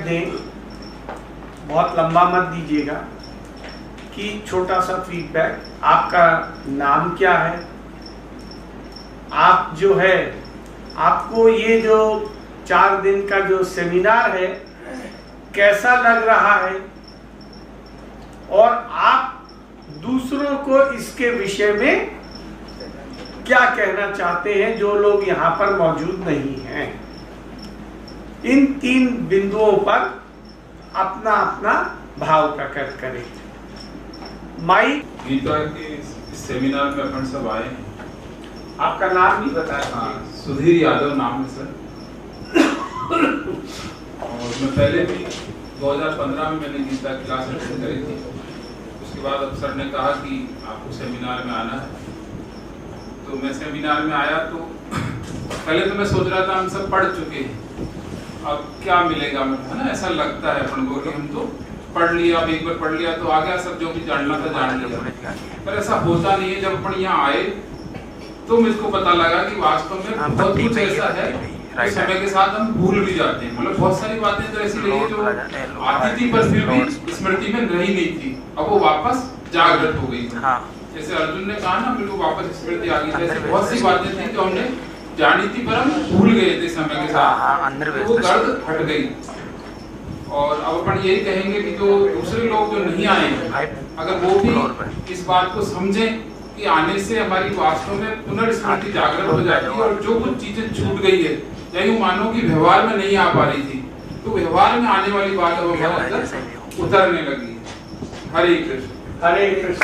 दें, बहुत लंबा मत दीजिएगा, कि छोटा सा फीडबैक। आपका नाम क्या है, आप जो है, आपको ये जो 4 दिन का जो सेमिनार है कैसा लग रहा है, और आप दूसरों को इसके विषय में क्या कहना चाहते हैं जो लोग यहाँ पर मौजूद नहीं हैं। इन 3 बिंदुओं पर अपना अपना भाव प्रकट करें। माइक। गीता के सेमिनार में अपन सब आए हैं। आपका नाम भी बताया। हाँ, सुधीर यादव नाम है सर। और मैं पहले भी 2015 में मैंने गीता की क्लास अटेंड करी थी। उसके बाद अब सर ने कहा कि आपको सेमिनार में आना है, तो मैं सेमिनार में आया। तो पहले तो मैं सोच रहा था हम सब पढ़ चुके हैं, अब क्या मिलेगा, है ना, ऐसा लगता है अपन को कि हम तो पढ़ लिया, अब एक बार पढ़ लिया तो आ गया, सब जो भी जानना था जान लिया। पर ऐसा होता नहीं है। जब अपन यहाँ आए तो मुझको पता लगा कि वास्तव में बहुत कुछ ऐसा है कि समय के साथ हम भूल भी जाते हैं। मतलब बहुत सारी बातें तो ऐसी रही जो आती थी पर फिर भी स्मृति में रही नहीं थी, अब वो वापस जागृत हो गई। जैसे अर्जुन ने कहा ना, मेरे को वापस स्मृति आ गई। ऐसी बहुत सी बातें थी जो हमने जानी थी पर हम भूल गए थे समय के साथ, तो वो गर्द हट गई। और अब अपन यही कहेंगे कि जो दूसरे लोग जो नहीं आए, अगर वो भी इस बात को समझें कि आने से हमारी वास्तव में पुनर्स्मृति जागृत हो जाती है, और जो कुछ चीजें छूट गई है या यूं मानो कि व्यवहार में नहीं आ पा रही थी, तो व्यवहार में आने वाली बात अब हमारे अंदर उतरने लगी। हरे कृष्ण। हरे कृष्ण।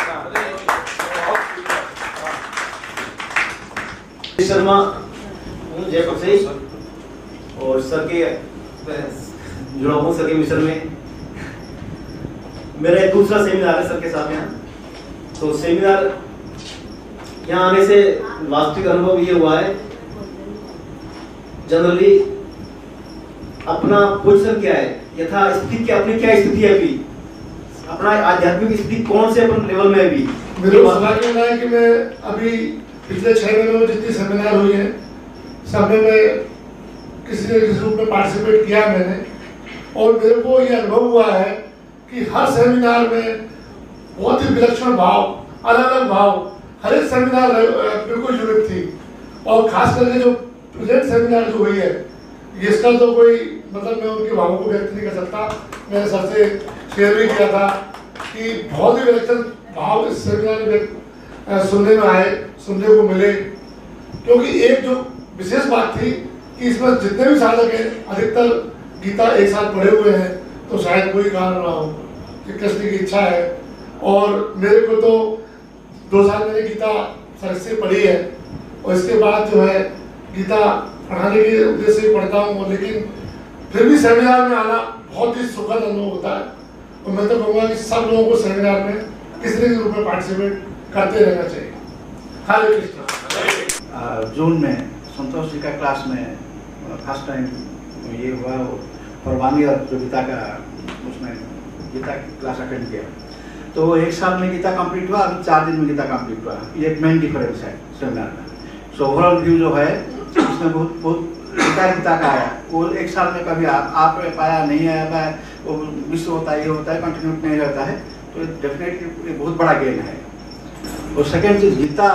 शर्मा जयपुर से, और सर के जुड़ा हूँ सर के मिशन में। मेरा एक दूसरा सेमिनार है सर के साथ यहाँ। तो सेमिनार यहाँ आने से वास्तविक अनुभव ये हुआ है, जनरली अपना पोजीशन क्या है, यथा स्थिति क्या, अपनी क्या स्थिति है अभी, अपना आध्यात्मिक स्थिति कौन से अपन लेवल में है अभी। मेरे को सलाह कहना है कि मैं अभी पिछले 6 महीनों में जितनी सेमिनार हुई है सब में मैं किसी न किसी रूप में पार्टिसिपेट किया मैंने, और मेरे को ये अनुभव हुआ है कि हर सेमिनार में बहुत ही विलक्षण भाव, अलग अलग भाव, हर एक सेमिनार बिल्कुल यूनिक थी। और खास करके जो प्रेजेंट सेमिनार जो हुई है, इसका तो कोई मतलब मैं उनके भावों को व्यक्त नहीं कर सकता। मैंने सर से शेयर भी किया था कि बहुत ही विलक्षण भाव इस सेमिनार में सुनने में आए, सुनने को मिले। क्योंकि एक जो विशेष बात थी कि इसमें जितने भी साधक हैं अधिकतर गीता एक साथ पढ़े हुए हैं, तो शायद कोई कारण ना हो कि कृष्ण की इच्छा है। और मेरे को तो 2 साल मैंने गीता सर से पढ़ी है, और इसके बाद जो है गीता पढ़ाने के उद्देश्य से पढ़ता हूँ, लेकिन फिर भी सेमिनार में आना बहुत ही सुखद अनुभव होता है। और मैं तो कहूँगा कि सब लोगों को सेमिनार में किसी न किसी रूप में पार्टिसिपेट करते रहना चाहिए। हरे कृष्ण। जून में संतोष जी का क्लास में फर्स्ट टाइम ये हुआ, और 1 ईयर जो गीता का उसमें गीता की क्लास अटेंड किया, तो 1 साल में गीता कंप्लीट हुआ, अभी 4 दिन में गीता कंप्लीट हुआ। ये एक मेन डिफरेंस है सेमिनार में। सो ओवरऑल व्यू जो है उसमें बहुत गीता का आया, वो 1 साल में कभी आप पाया नहीं आया, वो विश्व होता है, ये होता है, कंटिन्यू नहीं रहता है, तो डेफिनेटली बहुत बड़ा गेन है। और सेकेंड चीज, गीता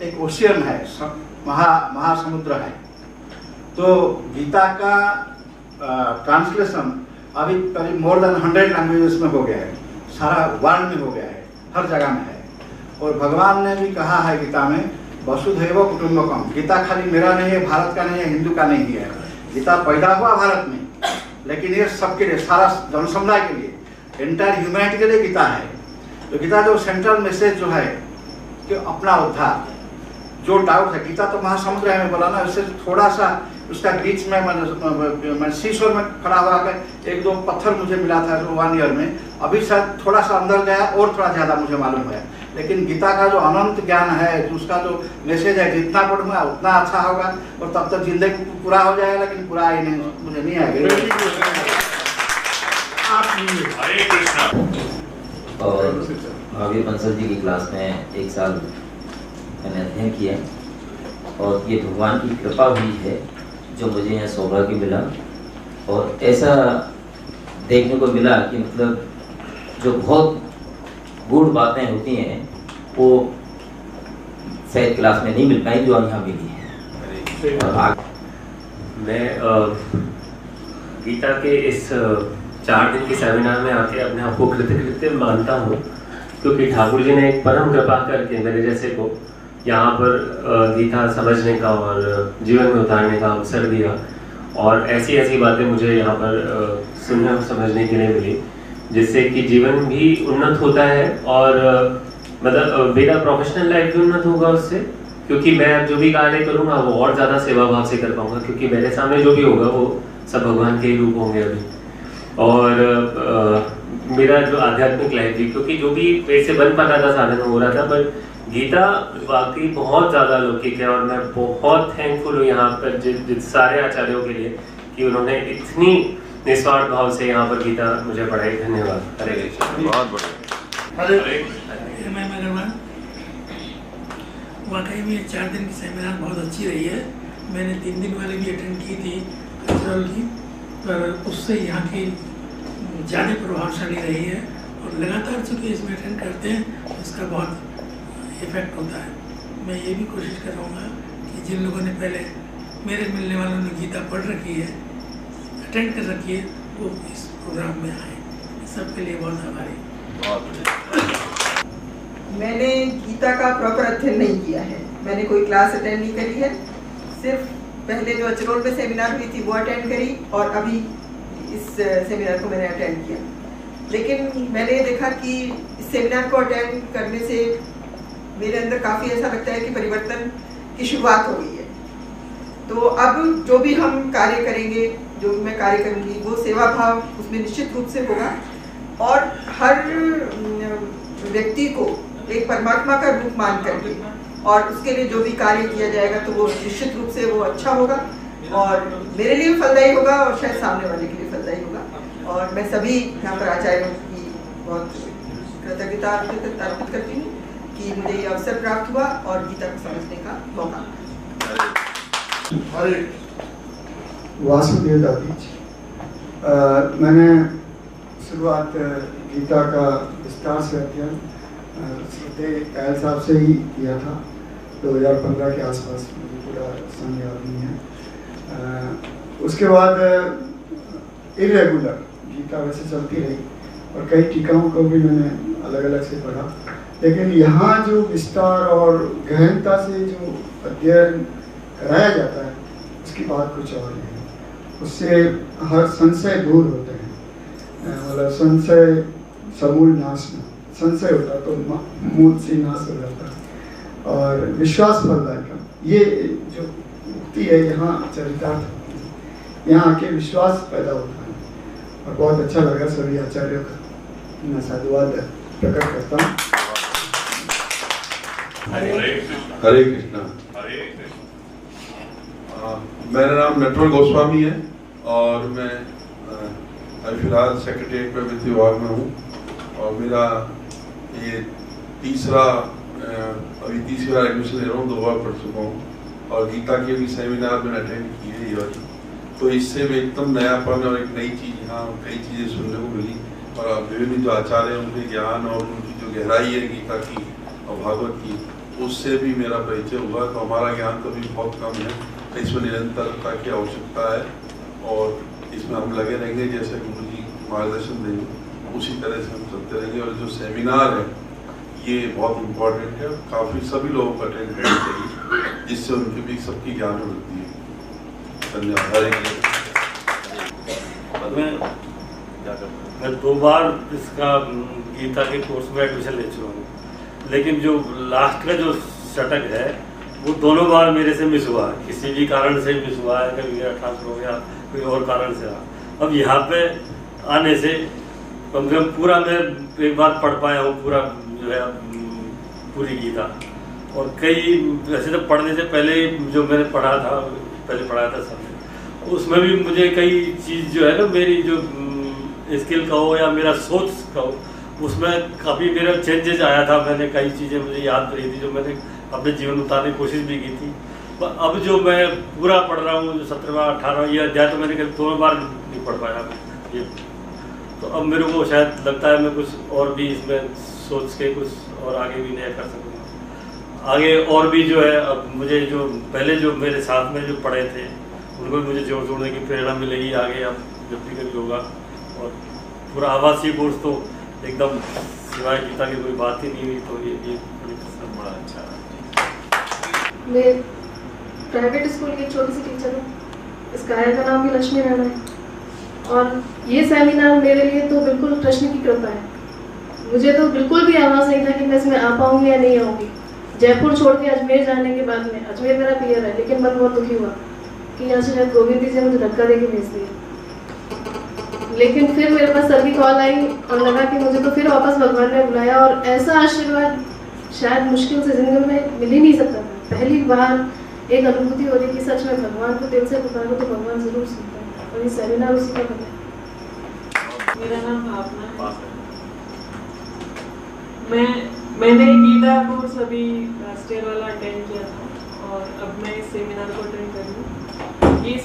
एक ओशियन है, महासमुद्र है। तो गीता का ट्रांसलेशन अभी करीब मोर देन 100 लैंग्वेजेस में हो गया है, सारा वर्ल्ड में हो गया है, हर जगह में है। और भगवान ने भी कहा है गीता में, वसुधैव कुटुंबकम। गीता खाली मेरा नहीं है, भारत का नहीं है, हिंदू का नहीं है। गीता पैदा हुआ भारत में, लेकिन ये सबके लिए, सारा जनसमुदाय के लिए, एंटायर ह्यूमैनिटी के लिए गीता है। तो गीता जो सेंट्रल मैसेज जो है कि अपना उद्धार, जो डाउट है, गीता तो महासमुद्र है, मैं बोला ना, उससे थोड़ा सा उसका बीच में मैं सीशोर में खड़ा हुआ कर 1-2 पत्थर मुझे मिला था 1 ईयर में, अभी शायद थोड़ा सा अंदर गया और थोड़ा ज़्यादा मुझे मालूम है। लेकिन गीता का जो अनंत ज्ञान है, उसका जो मैसेज है, जितना पढ़ूंगा उतना अच्छा होगा, और तब तक जिंदगी पूरा हो जाएगा, लेकिन पूरा ही नहीं, मुझे नहीं आएगा। और महावीर बंसल जी की क्लास में 1 साल मैंने अध्ययन किया, और ये भगवान की कृपा हुई है जो मुझे यहाँ सौभाग्य मिला और ऐसा देखने को मिला कि मतलब जो बहुत गूढ़ बातें होती हैं वो शायद क्लास में नहीं मिल पाई जो यहाँ मिली है। और मैं गीता के इस 4 दिन के सेमिनार में आके अपने आप को कृतकृत्य मानता हूँ, क्योंकि ठाकुर जी ने एक परम कृपा करके मेरे जैसे को यहाँ पर गीता समझने का और जीवन में उतारने का अवसर दिया। और ऐसी ऐसी बातें मुझे यहाँ पर सुनने और समझने के लिए मिली, जिससे कि जीवन भी उन्नत होता है और मतलब मेरा प्रोफेशनल लाइफ भी उन्नत होगा उससे, क्योंकि मैं जो भी कार्य करूँगा वो और ज़्यादा सेवा भाव से कर पाऊँगा, क्योंकि मेरे सामने जो भी होगा वो सब भगवान के ही रूप होंगे अभी। और मेरा जो आध्यात्मिक लाइफ भी, क्योंकि जो भी पेट से बन पाता था साधन हो रहा था, पर गीता वाकई बहुत ज़्यादा लौकिक है। और मैं बहुत थैंकफुल हूँ यहाँ पर जिन सारे आचार्यों के लिए कि उन्होंने इतनी निस्वार्थ भाव से यहाँ पर गीता मुझे पढ़ाई। धन्यवाद। हरे कृष्ण। बहुत बढ़िया। हरे मैं अग्रवाल, वाकई में 4 दिन की सेमिनार बहुत अच्छी रही है। मैंने 3 दिन वाली भी अटेंड की थी कल्चरल की, पर उससे यहाँ की ज़्यादा प्रभावशाली रही है। और लगातार चूँकि इसमें अटेंड करते हैं तो उसका बहुत इफेक्ट होता है। मैं ये भी कोशिश करूँगा कि जिन लोगों ने पहले मेरे मिलने वालों ने गीता पढ़ रखी है, अटेंड कर रखी है, वो इस प्रोग्राम में आए। सबके लिए बहुत आभारी। मैंने गीता का प्रॉपर अध्ययन नहीं किया है, मैंने कोई क्लास अटेंड नहीं करी है। सिर्फ पहले जो अचरोल में सेमिनार हुई थी वो अटेंड करी और अभी इस सेमिनार को मैंने अटेंड किया। लेकिन मैंने ये देखा कि इस सेमिनार को अटेंड करने से मेरे अंदर काफ़ी ऐसा लगता है कि परिवर्तन की शुरुआत हो गई है। तो अब जो भी हम कार्य करेंगे, जो भी मैं कार्य करूँगी, वो सेवा भाव उसमें निश्चित रूप से होगा। और हर व्यक्ति को एक परमात्मा का रूप मान करके और उसके लिए जो भी कार्य किया जाएगा तो वो निश्चित रूप से वो अच्छा होगा और मेरे लिए भी फलदायी होगा और शायद सामने वाले के लिए फलदायी होगा। और मैं सभी यहाँ पर आचार्यों की बहुत कृतज्ञता अर्पित करती हूँ कि मुझे ये अवसर प्राप्त हुआ और गीता को समझने का मौका। वासुदेव दादी, मैंने शुरुआत गीता का विस्तार से अध्ययन श्रद्धेय कायल साहब से ही किया था 2015 के आसपास, मुझे पूरा समय याद नहीं है। उसके बाद इरेगुलर गीता वैसे चलती रही और कई टीकाओं को भी मैंने अलग अलग से पढ़ा, लेकिन यहाँ जो विस्तार और गहनता से जो अध्ययन कराया जाता है उसकी बात कुछ और है। उससे हर संशय दूर होते हैं, मतलब संशय समूल नाश न, संशय होता तो मूल से नाश हो जाता है। और विश्वास फलदायक, ये जो मुक्ति है यहाँ चरितार्थ होती है, यहाँ आके विश्वास पैदा होता है और बहुत अच्छा लगा। सभी आचार्यों का मैं साधुवाद प्रकट करता हूँ। हरे कृष्णा। मेरा नाम नटवर गोस्वामी है और मैं अभी फिलहाल सेक्रेटरीट में वित्त विभाग में हूँ और मेरा ये अभी तीसरी बार एडमिशन ले रहा हूँ, 2 बार पढ़ चुका हूँ और गीता के भी सेमिनार में अटेंड की है ये वाली। तो इससे भी एकदम नयापन और एक नई चीज़, यहाँ कई चीज़ें सुनने को मिली और विभिन्न जो आचार्य हैं उनके ज्ञान और उनकी जो गहराई है गीता की और भागवत की, उससे भी मेरा परिचय हुआ। तो हमारा ज्ञान तो भी बहुत कम है, इसमें निरंतरता की आवश्यकता है और इसमें हम लगे रहेंगे जैसे गुरु जी मार्गदर्शन देंगे उसी तरह से हम चलते रहेंगे। और जो सेमिनार है ये बहुत इम्पोर्टेंट है, काफ़ी सभी लोगों को अटेंड करना चाहिए जिससे उनके भी सबकी ज्ञान वृद्धि है। धन्यवाद। मैं 2 बार इसका गीता के कोर्स में एडमिशन ले चुका हूँ, लेकिन जो लास्ट का जो शतक है वो दोनों बार मेरे से मिस हुआ, किसी भी कारण से मिस हुआ है, कभी मेरा ट्रांसफर हो गया, कोई और कारण से रहा। अब यहाँ पे आने से कम से कम पूरा मैं एक बार पढ़ पाया हूँ, पूरा जो है पूरी गीता। और कई वैसे तो पढ़ने से पहले जो मैंने पढ़ा था सब, उसमें भी मुझे कई चीज़ जो है ना मेरी जो स्किल का हो या मेरा सोच का हो, उसमें काफ़ी मेरा चेंजेस आया था। मैंने कई चीज़ें मुझे याद रही थी जो मैंने अपने जीवन में उतारने की कोशिश भी की थी। अब जो मैं पूरा पढ़ रहा हूँ, जो 17वां 18वां ये अध्याय, तो मैंने कभी 2 बार नहीं पढ़ पाया ये। तो अब मेरे को शायद लगता है मैं कुछ और भी इसमें सोच के कुछ और आगे भी नया कर सकूँगा। आगे और भी जो है, अब मुझे जो पहले जो मेरे साथ में जो पढ़े थे उनको भी मुझे जोड़ जोड़ने की प्रेरणा मिलेगी आगे, अब जब भी कभी होगा। और पूरा आवासीय कोर्स तो एकदम सिवाय गीता की कोई बात ही नहीं हुई, तो ये बड़ा अच्छा है। मैं प्राइवेट स्कूल की छोटी सी टीचर हूँ। इस कार्य का नाम भी लक्ष्मी राणा है और ये सेमिनार मेरे लिए तो बिल्कुल कृष्ण की कृपा है। मुझे तो बिल्कुल भी आवाज़ नहीं था कि मैं इसमें आ पाऊँगी या नहीं आऊँगी। जयपुर छोड़ के अजमेर जाने के बाद में, अजमेर मेरा पियर है, लेकिन मन बहुत दुखी हुआ कि यहाँ से शायद गोविंद जी से मुझे धक्का दे के भेज दिया। लेकिन फिर मेरे पास सर की कॉल आई और लगा कि मुझे तो फिर वापस भगवान ने बुलाया, और ऐसा आशीर्वाद शायद मुश्किल से जिंदगी में मिल ही नहीं सकता था। पहली बार एक अनुभूति हो रही कि सच में भगवान को दिल से पुकारो तो भगवान जरूर सुनता है, और ये सेमिनार उसी का बना। मेरा नाम भावना है। मैंने गीता कोर्स अभी लास्ट ईयर वाला अटेंड किया था और अब मैं इस सेमिनार को अटेंड कर रही हूँ। इस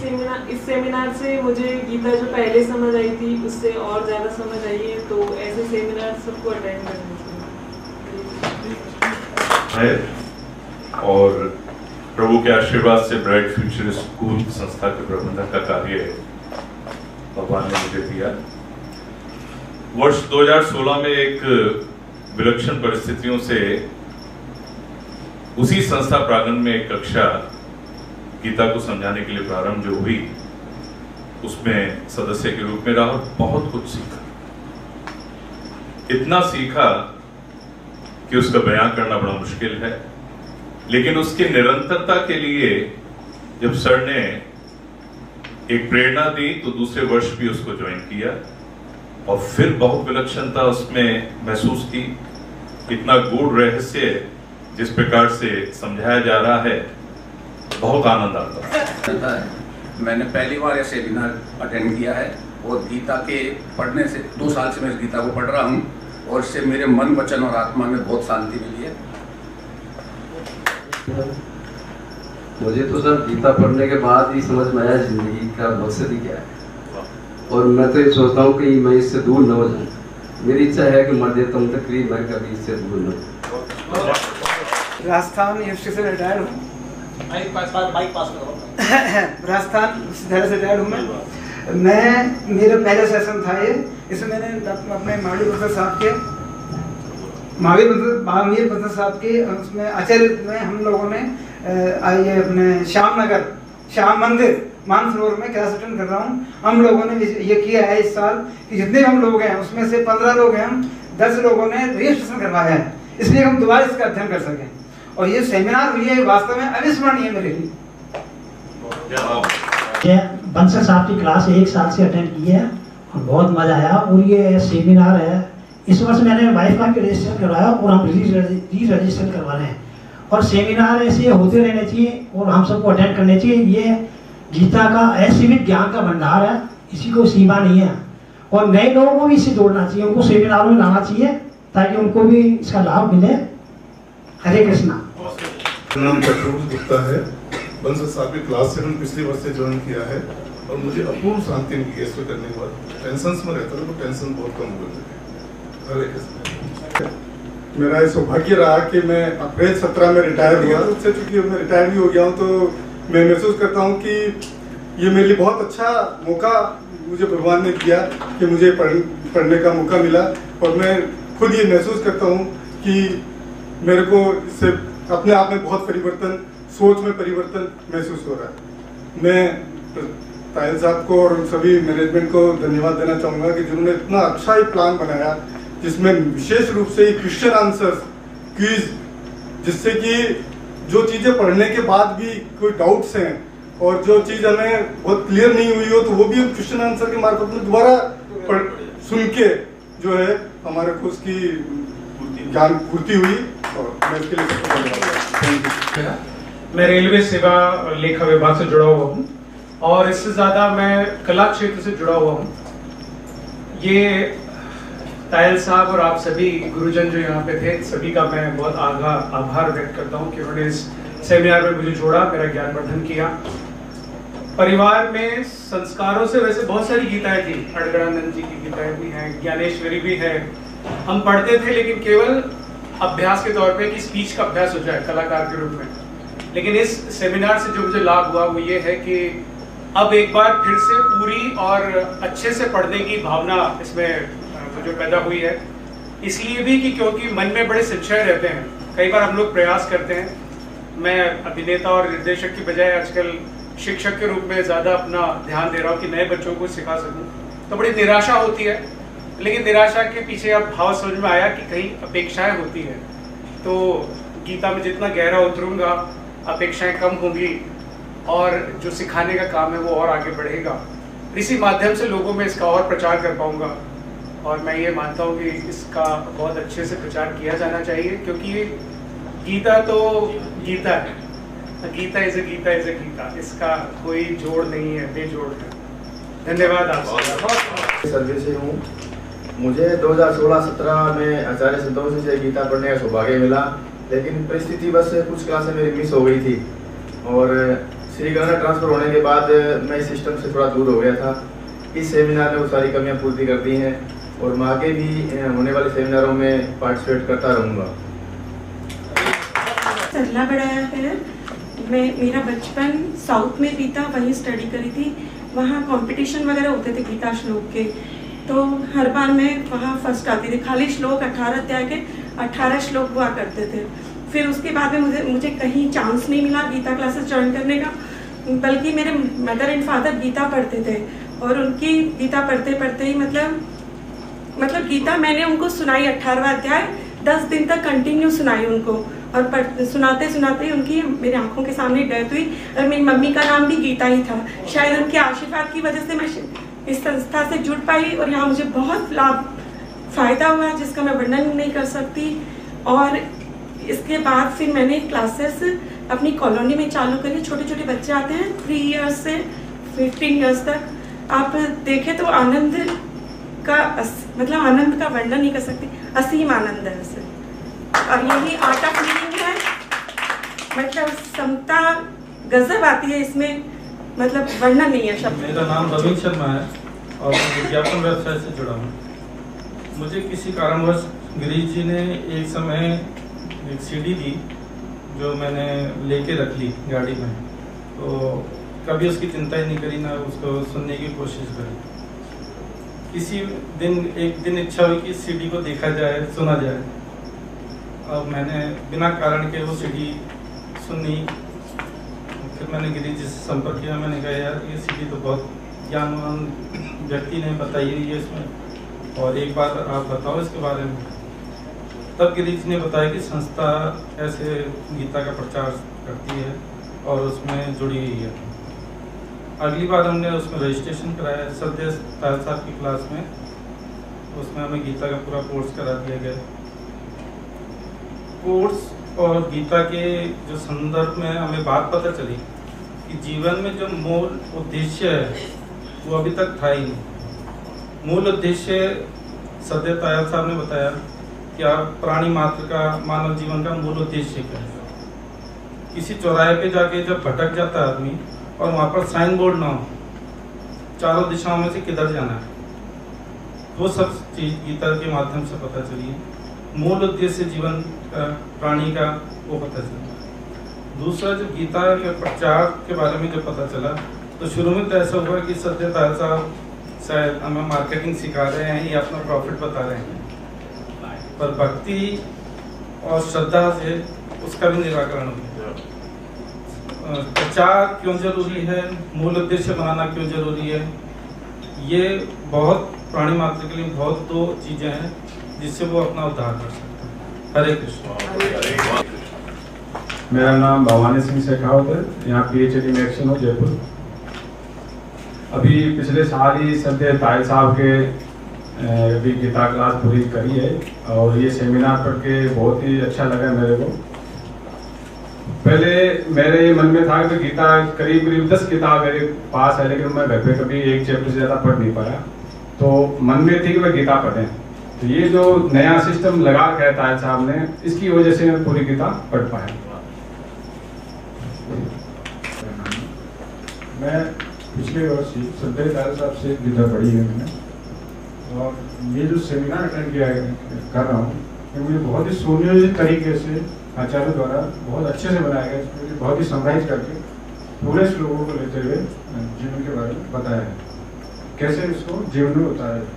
सेमिनार से मुझे गीता जो पहले समझ आई थी उससे और ज़्यादा समझ आई है, तो ऐसे सेमिनार सबको अटेंड करना चाहिए। और प्रभु के आशीर्वाद से ब्राइट फ्यूचर स्कूल संस्था के प्रबंधक का कार्य भगवान ने मुझे दिया। वर्ष 2016 में एक विलक्षण परिस्थितियों से उसी संस्था प्रांगण में एक कक्षा गीता को समझाने के लिए प्रारंभ जो हुई, उसमें सदस्य के रूप में रहा और बहुत कुछ सीखा। इतना सीखा कि उसका बयान करना बड़ा मुश्किल है, लेकिन उसकी निरंतरता के लिए जब सर ने एक प्रेरणा दी तो दूसरे वर्ष भी उसको ज्वाइन किया और फिर बहुत विलक्षणता उसमें महसूस की। इतना गूढ़ रहस्य जिस प्रकार से समझाया जा रहा है, बहुत आनंद आता है। मैंने पहली बार यह सेमिनार अटेंड किया है और गीता के पढ़ने से 2 साल से मैं इस गीता को पढ़ रहा हूँ और इससे मेरे मन, वचन और आत्मा में बहुत शांति मिली है। मुझे तो सर गीता पढ़ने के बाद ही समझ में आया जिंदगी का मकसद ही क्या है, और मैं तो ये सोचता हूँ कि मैं इससे दूर न हो जाऊँ। मेरी इच्छा है कि मर देता हूँ तक मैं कभी इससे दूर न हूँ। राजस्थान यूनिवर्सिटी से रिटायर हूँ। राजस्थान विश्वविद्यालय से रिटायर हूँ मैं। मेरा पहला सेशन था ये, इसमें मैंने अपने महावीर प्रसाद साहब के उसमें आचार्य में हम लोगों ने ये अपने श्याम मंदिर मानसरोवर में क्लास अटेंड कर रहा हूँ। हम लोगों ने ये किया है इस साल कि जितने भी हम लोग हैं उसमें से 15 लोग हैं, 10 लोगों ने रजिस्ट्रेशन करवाया है, इसलिए हम दोबारा इसका अध्ययन कर सकें। और ये सेमिनार हुई है वास्तव में अविस्मरणीय मेरे लिए। बंसल साहब की क्लास 1 साल से अटेंड की है और बहुत मजा आया। और ये सेमिनार है, इस वर्ष मैंने वाइफ का भी रजिस्टर करवाया और हम रजिस्टर करवा रहे हैं। और सेमिनार ऐसे होते रहने चाहिए और हम सबको अटेंड करने चाहिए। ये गीता का असीमित ज्ञान का भंडार है, इसी को सीमा नहीं है, और नए लोगों को भी इससे जोड़ना चाहिए, उनको सेमिनारों में लाना चाहिए ताकि उनको भी इसका लाभ मिले। हरे कृष्णा। नाम चक्रवर्ती गुप्ता है। बंसल साहब की क्लास से मैंने पिछले वर्ष से ज्वाइन किया है और मुझे अपूर्व शांति मिली है इसको करने के बाद। टेंशन में रहता था तो टेंशन बहुत कम हो गई। हरे कृष्णा। मेरा ये सौभाग्य रहा कि मैं अप्रैल 17 में रिटायर हुआ। उससे चूंकि मैं रिटायर भी हो गया हूँ तो मैं महसूस करता हूँ कि ये मेरे लिए बहुत अच्छा मौका मुझे भगवान ने दिया कि मुझे पढ़ने का मौका मिला। और मैं खुद ये महसूस करता हूँ कि मेरे को इससे अपने आप में बहुत परिवर्तन, सोच में परिवर्तन महसूस हो रहा है। मैं तायल साहब को और सभी मैनेजमेंट को धन्यवाद देना चाहूँगा कि जिन्होंने इतना अच्छा ही प्लान बनाया जिसमें विशेष रूप से क्वेश्चन आंसर्स क्विज, जिससे कि जो चीज़ें पढ़ने के बाद भी कोई डाउट्स हैं और जो चीज़ हमें बहुत क्लियर नहीं हुई हो तो वो भी हम क्वेश्चन आंसर के मार्फत में दोबारा सुन के जो है हमारे को उसकी ज्ञान पूर्ति हुई। और मैं इसके लिए सबको धन्यवाद। मैं रेलवे सेवा लेखा विभाग से जुड़ा हुआ हूँ और इससे ज़्यादा मैं कला क्षेत्र से जुड़ा हुआ हूँ। ये तायल साहब और आप सभी गुरुजन जो यहाँ पे थे, सभी का मैं बहुत आभार व्यक्त करता हूँ कि उन्होंने इस सेमिनार में मुझे जोड़ा, मेरा ज्ञानवर्धन किया। परिवार में संस्कारों से वैसे बहुत सारी गीताएं थी, अड़गड़ानंद जी की गीताएं भी हैं, ज्ञानेश्वरी भी है। हम पढ़ते थे लेकिन केवल अभ्यास के तौर पे कि स्पीच का अभ्यास हो जाए कलाकार के रूप में। लेकिन इस सेमिनार से जो मुझे लाभ हुआ वो ये है कि अब एक बार फिर से पूरी और अच्छे से पढ़ने की भावना इसमें जो पैदा हुई है। इसलिए भी कि क्योंकि मन में बड़े संशय रहते हैं। कई बार हम लोग प्रयास करते हैं, मैं अभिनेता और निर्देशक की बजाय आजकल शिक्षक के रूप में ज़्यादा अपना ध्यान दे रहा हूँ कि नए बच्चों को सिखा सकूँ, तो बड़ी निराशा होती है। लेकिन निराशा के पीछे अब भाव समझ में आया कि कहीं अपेक्षाएं होती है, तो गीता में जितना गहरा उतरूंगा अपेक्षाएं कम होंगी और जो सिखाने का काम है वो और आगे बढ़ेगा। इसी माध्यम से लोगों में इसका और प्रचार कर पाऊंगा और मैं ये मानता हूँ कि इसका बहुत अच्छे से प्रचार किया जाना चाहिए, क्योंकि ये गीता तो गीता है, Gita is a Gita is a Gita, इसका कोई जोड़ नहीं है, बेजोड़ है। धन्यवाद आपसे। सर्विस से हूँ। मुझे 2016-17 में आचार्य संतोष जी से गीता पढ़ने का सौभाग्य मिला, लेकिन परिस्थिति बस कुछ क्लासें मेरी मिस हो गई थी और श्री गणना ट्रांसफर होने के बाद मैं इस सिस्टम से थोड़ा दूर हो गया था। इस सेमिनार ने वो सारी कमियां पूर्ति कर दी हैं और मैं आगे भी होने वाले सेमिनारों में पार्टिसिपेट करता रहूँगा। सरला बढ़ाया है। मेरा बचपन साउथ में बीता, वहीं स्टडी करी थी। वहाँ कंपटीशन वगैरह होते थे गीता श्लोक के, तो हर बार मैं वहाँ फर्स्ट आती थी। खाली श्लोक 18 अध्याय के 18 श्लोक हुआ करते थे। फिर उसके बाद में मुझे कहीं चांस नहीं मिला गीता क्लासेस ज्वाइन करने का, बल्कि मेरे मदर एंड फादर गीता पढ़ते थे और उनकी गीता पढ़ते पढ़ते ही मतलब गीता मैंने उनको सुनाई 18वां अध्याय 10 दिन तक कंटिन्यू सुनाई उनको, और सुनाते सुनाते उनकी मेरी आंखों के सामने डेथ हुई। और मेरी मम्मी का नाम भी गीता ही था। शायद उनके आशीर्वाद की वजह से मैं इस संस्था से जुड़ पाई और यहाँ मुझे बहुत फ़ायदा हुआ जिसका मैं वर्णन नहीं कर सकती। और इसके बाद फिर मैंने क्लासेस अपनी कॉलोनी में चालू करी। छोटे छोटे बच्चे आते हैं 3 इयर्स से 15 इयर्स तक। आप देखें तो आनंद का आनंद का वर्णन नहीं कर सकती, असीम आनंद है उसे। और यही आर्ट ऑफ लिविंग है, मतलब समता गजब आती है इसमें, मतलब वर्णन नहीं है शब्द। मेरा नाम रवि शर्मा है और मैं विज्ञापन व्यवसाय से जुड़ा हूँ। मुझे किसी कारणवश गिरीश जी ने एक समय एक सीडी दी जो मैंने लेके रख ली गाड़ी में, तो कभी उसकी चिंता ही नहीं करी, ना उसको सुनने की कोशिश करी। किसी दिन एक दिन इच्छा हुई कि इस सीडी को देखा जाए, सुना जाए। अब मैंने बिना कारण के वो सीडी सुनी। फिर मैंने गिरीश जी से संपर्क किया। मैंने कहा यार ये सीडी तो बहुत ज्ञानवान व्यक्ति ने बताई हुई है इसमें, और एक बार आप बताओ इसके बारे में। तब गिरीश जी ने बताया कि संस्था ऐसे गीता का प्रचार करती है और उसमें जुड़ी हुई है। अगली बार हमने उसमें रजिस्ट्रेशन कराया सद्य ताल साहब की क्लास में, उसमें हमें गीता का पूरा कोर्स करा दिया गया। कोर्स और गीता के जो संदर्भ में हमें बात पता चली कि जीवन में जो मूल उद्देश्य है वो अभी तक था ही नहीं। मूल उद्देश्य सद्य तायल साहब ने बताया कि आप प्राणी मात्र का मानव जीवन का मूल उद्देश्य क्या है। किसी चौराहे पे जाके जब भटक जाता है आदमी और वहाँ पर साइन बोर्ड ना हो चारों दिशाओं में से किधर जाना है, वो सब चीज गीता के माध्यम से पता चली है। मूल उद्देश्य जीवन का प्राणी का वो पता चला। दूसरा जब गीता के प्रचार के बारे में जब पता चला तो शुरू में तो ऐसा हुआ कि सत्य तायल साहब शायद हमें मार्केटिंग सिखा रहे हैं या अपना प्रॉफिट बता रहे हैं, पर भक्ति और श्रद्धा से उसका भी निराकरण हो गया। प्रचार क्यों जरूरी है, मूल उद्देश्य बनाना क्यों जरूरी है, ये बहुत प्राणी मात्र के लिए बहुत दो चीजें हैं जिससे वो अपना उद्धार कर सकते हैं। हरे कृष्ण। मेरा नाम भवानी सिंह शेखावत है, यहाँ PhD में एक्शन हो जयपुर। अभी पिछले साल ही सत्य तायल साहब के अभी गीता क्लास पूरी करी है और ये सेमिनार पढ़ के बहुत ही अच्छा लगा मेरे को। पहले मेरे मन में था कि गीता करीब 10 किताब मेरे पास है, लेकिन मैं घर पे कभी एक चैप्टर से ज़्यादा पढ़ नहीं पाया, तो मन में थी कि मैं गीता पढ़ें। तो ये जो नया सिस्टम लगा रखा है तायल साहब ने, इसकी वजह से मैं पूरी गीता पढ़ पाया। मैं पिछले वर्ष ही श्रद्धेय कायल साहब से गीता पढ़ी है मैंने, और ये जो सेमिनार अटेंड किया कर रहा हूँ ये मुझे बहुत ही सुनियोजित तरीके से आचार्य द्वारा बहुत अच्छे से बनाया गया, इसमें बहुत ही समराइज करके पूरे श्लोकों को लेते हुए जीवन के बारे में बताया है, कैसे इसको जीवन में उतारा जाए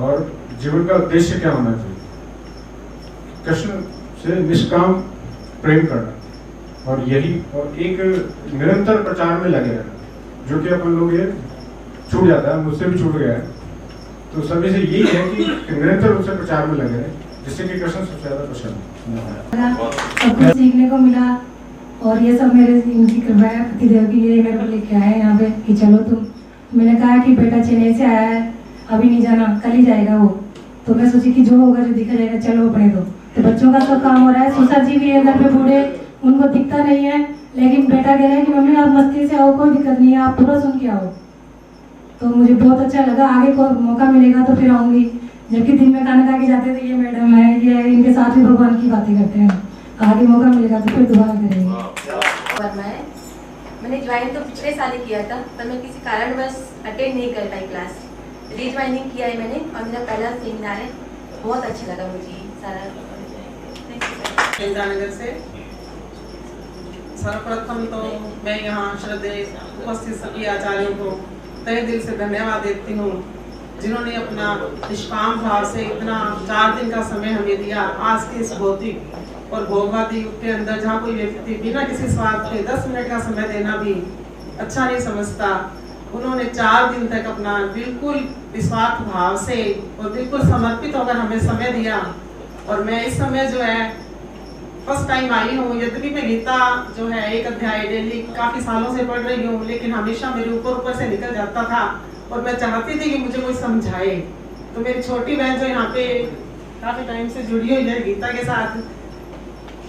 और जीवन का उद्देश्य क्या होना चाहिए। कृष्ण से निष्काम प्रेम करना और यही, और एक निरंतर प्रचार में लगे रहना, जो कि अपन लोग ये छूट जाता है, मुझसे भी छूट गया है। तो सभी से यही है कि निरंतर रूप से प्रचार में लगे रहे, जिससे कि कृष्ण सबसे ज्यादा प्रसन्न है। सब कुछ सीखने को मिला और ये सब मेरे इनकी कृपा है, पतिदेव की, ये मेरे को लेके आए यहाँ पे कि चलो तुम। मैंने कहा कि बेटा चेन्नई से आया है, अभी नहीं जाना, कल ही जाएगा वो। तो मैं सोची कि जो होगा जो दिखा जाएगा, चलो अपने दो। तो बच्चों का सब काम हो रहा है, सुसर जी भी है घर पे बूढ़े, उनको दिखता नहीं है, लेकिन बेटा कह रहा है कि मम्मी आप मस्ती से आओ, कोई दिक्कत नहीं है, आप पूरा सुन के आओ। तो मुझे बहुत अच्छा लगा, आगे को मौका मिलेगा तो फिर आऊँगी। जबकि दिन में खाना खा के जाते थे, ये मैडम है, ये इनके साथ भी भगवान की बातें करते हैं, आगे मौका मिलेगा तो फिर दोबारा करेंगे। मैंने ज्वाइन तो पिछले साल ही किया था, पर मैं किसी कारणवश अटेंड नहीं कर पाई क्लास। रीज्वाइनिंग किया है मैंने और मेरा पहला सेमिनार है, बहुत अच्छा लगा मुझे सारा। नगर से सर्वप्रथम तो मैं यहाँ श्रद्धेय उपस्थित सभी आचार्यों को तहे दिल से धन्यवाद देती हूँ, जिन्होंने अपना निष्काम भाव से इतना 4 दिन का समय हमें दिया। आज के इस भौतिक और भोगवादी युग के अंदर जहाँ कोई व्यक्ति बिना किसी स्वार्थ के 10 मिनट का समय देना भी अच्छा नहीं समझता, उन्होंने 4 दिन तक अपना बिल्कुल निस्वार्थ भाव से और बिल्कुल समर्पित होकर हमें समय दिया। और मैं इस समय जो है फर्स्ट टाइम आई हूँ, यद्यपि मैं गीता जो है 1 अध्याय डेली काफ़ी सालों से पढ़ रही हूँ, लेकिन हमेशा मेरे ऊपर से निकल जाता था और मैं चाहती थी कि मुझे कोई समझाए। तो मेरी छोटी बहन जो यहाँ पे काफ़ी टाइम से जुड़ी हुई है गीता के साथ,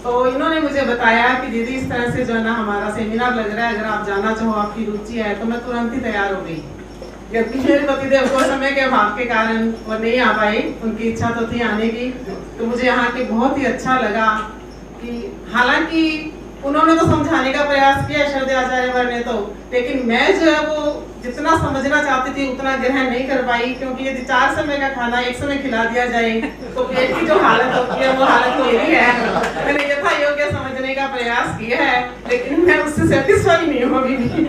तो इन्होंने मुझे बताया कि दीदी इस तरह से जो है ना हमारा सेमिनार लग रहा है, अगर आप जाना चाहो, आपकी रुचि है। तो मैं तुरंत ही तैयार हो गई। जबकि मेरे पतिदेव को समय के अभाव के कारण वो नहीं आ पाए, उनकी इच्छा तो थी आने की। तो मुझे यहाँ के बहुत ही अच्छा लगा कि हालांकि उन्होंने तो समझाने का प्रयास किया श्रद्धेय आचार्य ने तो, लेकिन मैं जो है वो जितना समझना चाहती थी उतना ग्रहण नहीं कर पाई, क्योंकि यदि 4 समय का खाना एक समय खिला दिया जाए तो पेट की जो हालत होती है वो हालत मेरी है। मैंने यथा योग्य समझने का प्रयास किया है, लेकिन मैं उससे सेटिस्फाई नहीं हूँ अभी भी।